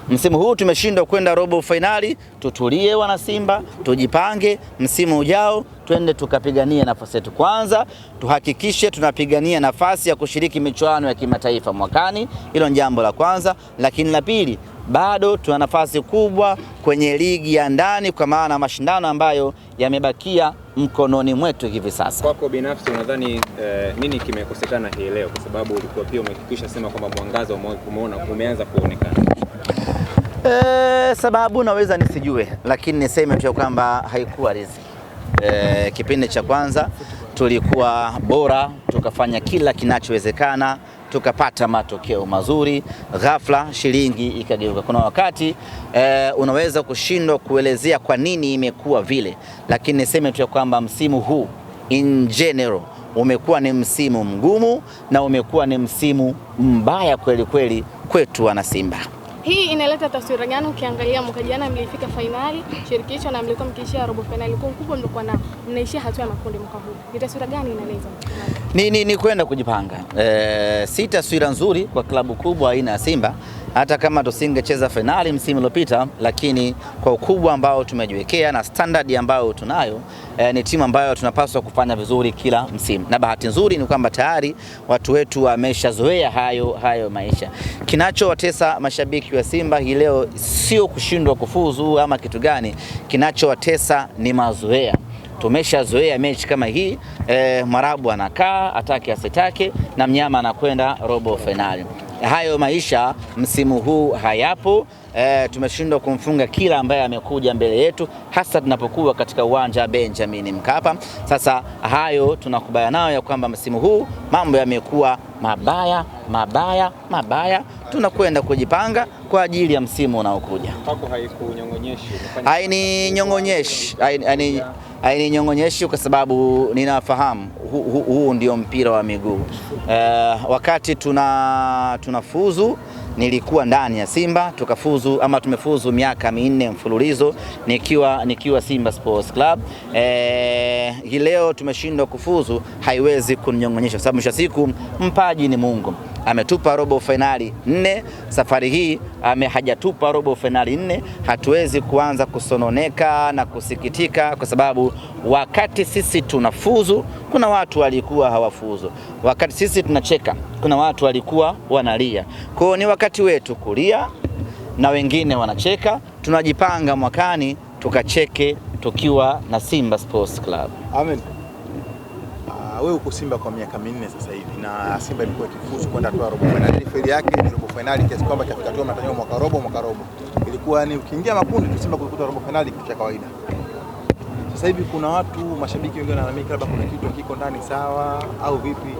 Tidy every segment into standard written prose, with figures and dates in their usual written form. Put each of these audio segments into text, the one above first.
Msimu huu tumeshindwa kwenda robo finali, tutulie wana Simba, tujipange msimu ujao twende tukapigania nafasi yetu. Kwanza tuhakikishe tunapigania nafasi ya kushiriki michuano ya kimataifa mwakani, hilo ni jambo la kwanza. Lakini la pili, bado tuna nafasi kubwa kwenye ligi ya ndani kwa maana mashindano ambayo yamebakia mkononi mwetu hivi sasa. Kwako binafsi unadhani nini kimekosekana hii leo, kwa sababu ulikuwa pia umehakikisha sema kwamba mwangaza umeanza kuonekana? Sababu naweza nisijue, lakini niseme tu kwamba haikuwa riziki. Kipindi cha kwanza tulikuwa bora, tukafanya kila kinachowezekana, tukapata matokeo mazuri, ghafla shilingi ikageuka. Kuna wakati unaweza kushindwa kuelezea kwa nini imekuwa vile, lakini niseme tu kwamba msimu huu in general umekuwa ni msimu mgumu na umekuwa ni msimu mbaya kweli kweli kwetu wana Simba. Hii inaleta taswira gani ukiangalia mwaka jana mlifika finali shirikisho na mlikuwa mkiishia robo finali, kwa ukubwa mlikuwa na mnaishia hatua ya makundi mwaka huu? Ni taswira gani inaleta? Ni kwenda kujipanga. Si taswira nzuri kwa klabu kubwa aina ya Simba, hata kama tusingecheza finali msimu uliopita, lakini kwa ukubwa ambao tumejiwekea na standard ambayo tunayo, ni timu ambayo tunapaswa kufanya vizuri kila msimu. Na bahati nzuri ni kwamba tayari watu wetu wameshazoea hayo maisha. Kinachowatesa mashabiki wa Simba hii leo sio kushindwa kufuzu ama kitu gani, kinachowatesa ni mazoea. Tumeshazoea mechi kama hii, Mwarabu anakaa atake asitake na mnyama anakwenda robo finali. Hayo maisha msimu huu hayapo. Tumeshindwa kumfunga kila ambaye amekuja mbele yetu, hasa tunapokuwa katika uwanja Benjamin Mkapa. Sasa hayo tunakubaliana nayo ya kwamba msimu huu mambo yamekuwa mabaya. Tunakwenda kujipanga kwa ajili ya msimu unaokuja. Kwako haikunyong'onyeshi? Haininyong'onyeshi kwa sababu ninafahamu huu ndio mpira wa miguu. Wakati tunafuzu nilikuwa ndani ya Simba, tukafuzu ama tumefuzu miaka 4 mfululizo nikiwa Simba Sports Club. Hii leo tumeshindwa kufuzu, haiwezi kuninyong'onyesha sababu mwisho siku mpaji ni Mungu. Ametupa robo finali 4, safari hii hajatupa robo finali 4. Hatuwezi kuanza kusononeka na kusikitika kwa sababu wakati sisi tunafuzu kuna watu walikuwa hawafuzu. Wakati sisi tunacheka kuna watu walikuwa wanalia. Kwa hiyo ni wakati wetu kulia na wengine wanacheka. Tunajipanga mwakani tukacheke tukiwa na Simba Sports Club. Amen. Wewe uko Simba kwa miaka 4 sasa hivi na Simba ilikuwa ikifuzu kwenda hatua robo finali. Faili yake ni robo finali kiasi kwamba kafika hatua mtanyo mwaka robo. Ilikuwa ni ukiingia makundi tu Simba kulikuwa robo finali kitu cha kawaida. Sasa hivi kuna watu mashabiki wengine wanaamini labda kuna kitu kiko ndani sawa au vipi?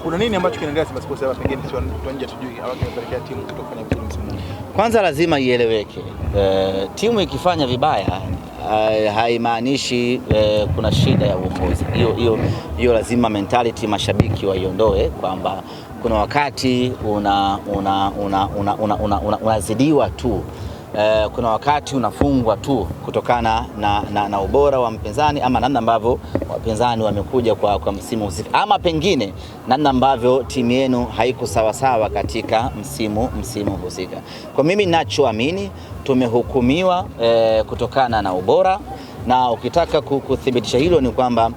Kuna nini ambacho kinaendelea Simba Sports hapa pengine tuanje tujui au kinapelekea timu kutofanya vizuri msimu huu? Kwanza lazima ieleweke. Timu ikifanya vibaya haimaanishi kuna shida ya uongozi. Hiyo lazima mentality mashabiki waiondoe kwamba kuna wakati unazidiwa tu. Kuna wakati unafungwa tu kutokana na ubora wa mpinzani ama namna ambavyo wapinzani wamekuja kwa msimu husika, ama pengine namna ambavyo timu yenu haiko sawa katika msimu husika. Kwa mimi ninachoamini tumehukumiwa kutokana na ubora, na ukitaka kuthibitisha hilo ni kwamba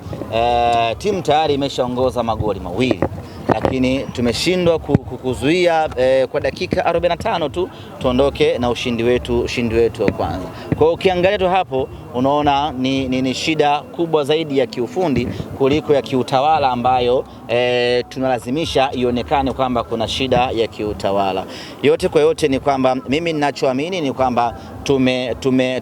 timu tayari imeshaongoza magoli 2, lakini tumeshindwa kuzuia kwa dakika 45 tu tuondoke na ushindi wetu wa kwanza. Kwa hiyo ukiangalia tu hapo unaona ni shida kubwa zaidi ya kiufundi kuliko ya kiutawala ambayo tunalazimisha ionekane kwamba kuna shida ya kiutawala. Yote kwa yote ni kwamba mimi ninachoamini ni kwamba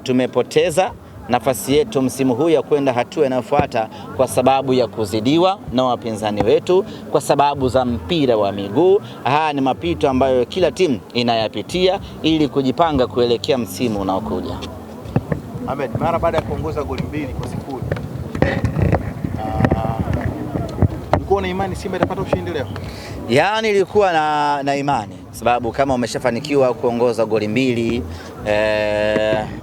tumepoteza nafasi yetu msimu huu ya kwenda hatua inayofuata kwa sababu ya kuzidiwa na wapinzani wetu, kwa sababu za mpira wa miguu. Haya ni mapito ambayo kila timu inayapitia ili kujipanga kuelekea msimu unaokuja. Ahmed, mara baada ya kuongoza goli 2 kwa sifuri, ulikuwa na imani Simba itapata ushindi leo? Yaani nilikuwa na imani sababu kama umeshafanikiwa kuongoza goli 2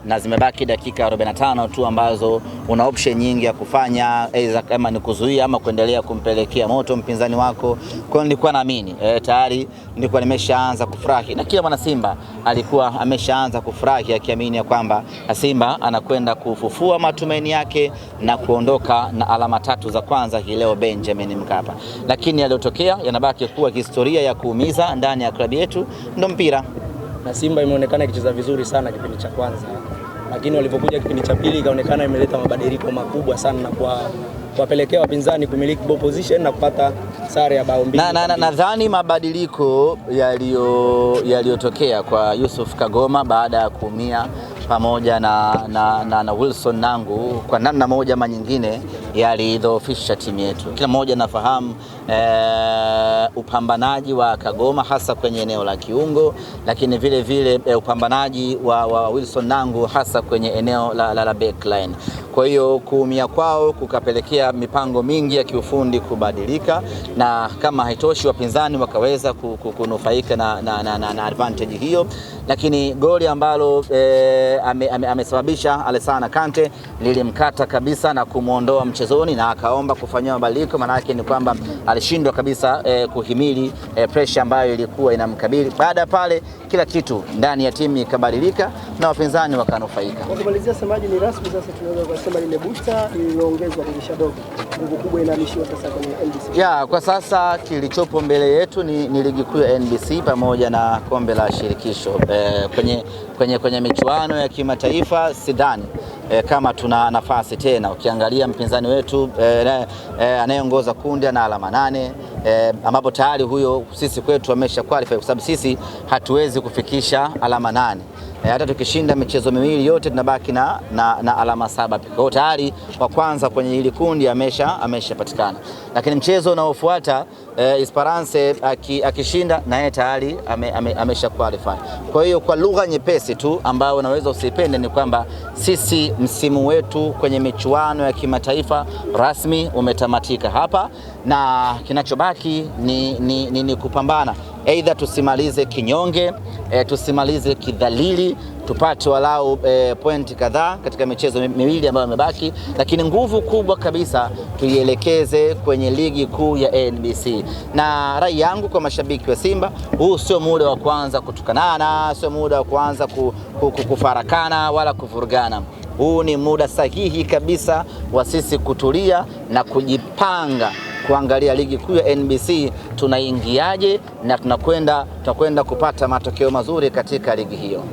na zimebaki dakika 45 tu ambazo una option nyingi ya kufanya, aidha kama ni kuzuia ama kuendelea kumpelekea moto mpinzani wako. Kwa hiyo nilikuwa naamini tayari nilikuwa nimeshaanza kufurahi, na kila mwana Simba alikuwa ameshaanza kufurahi akiamini ya kwamba Simba anakwenda kufufua matumaini yake na kuondoka na alama 3 za kwanza hii leo Benjamin Mkapa. Lakini yaliyotokea yanabaki kuwa historia ya kuumiza ndani ya klabu yetu, ndo mpira. Na Simba imeonekana ikicheza vizuri sana kipindi cha kwanza, lakini walipokuja kipindi cha pili ikaonekana imeleta mabadiliko makubwa sana na kuwapelekea wapinzani kumiliki ball position na kupata sare ya bao mbili. Nadhani mabadiliko yaliyotokea kwa Yusuf Kagoma baada ya kuumia pamoja na Wilson Nangu kwa namna moja ama nyingine yalidhoofisha timu yetu. Kila mmoja nafahamu upambanaji wa Kagoma hasa kwenye eneo la kiungo, lakini vile vile upambanaji wa Wilson Nangu hasa kwenye eneo la backline. Kwa hiyo kuumia kwao kukapelekea mipango mingi ya kiufundi kubadilika, na kama haitoshi wapinzani wakaweza kunufaika na advantage hiyo. Lakini goli ambalo amesababisha Alassane Kante lilimkata kabisa na kumuondoa mchezoni na akaomba kufanywa mabadiliko. Maana yake ni kwamba alishindwa kabisa kuhimili pressure ambayo ilikuwa inamkabili. Baada pale kila kitu ndani ya timu ikabadilika na wapinzani wakanufaika. Kwa kumalizia, semaji ni rasmi sasa, tunaweza kusema ile booster iliyoongezwa dirisha dogo, nguvu kubwa inahamishiwa sasa kwenye NBC. Kwa sasa kilichopo mbele yetu ni ligi kuu ya NBC pamoja na kombe la shirikisho. Kwenye michuano ya kimataifa sidhani kama tuna nafasi tena. Ukiangalia mpinzani wetu anayeongoza kundi ana alama 8, ambapo tayari huyo sisi kwetu amesha qualify, kwa sababu sisi hatuwezi kufikisha alama 8. Hata tukishinda michezo miwili yote tunabaki na alama 7. Kwa hiyo tayari wa kwanza kwenye hili kundi ameshapatikana. Lakini mchezo unaofuata Esperance akishinda na yeye tayari amesha qualify. Kwa hiyo kwa lugha nyepesi tu ambayo unaweza usipende ni kwamba sisi msimu wetu kwenye michuano ya kimataifa rasmi umetamatika hapa, na kinachobaki ni kupambana. Aidha tusimalize kinyonge, tusimalize kidhalili, tupate walau pointi kadhaa katika michezo miwili ambayo imebaki, lakini nguvu kubwa kabisa tuielekeze kwenye ligi kuu ya NBC. Na rai yangu kwa mashabiki wa Simba, huu sio muda wa kwanza kutukanana, sio muda wa kwanza kufarakana wala kuvurugana. Huu ni muda sahihi kabisa wa sisi kutulia na kujipanga kuangalia ligi kuu ya NBC tunaingiaje na tunakwenda kupata matokeo mazuri katika ligi hiyo.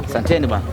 Asanteni bwana.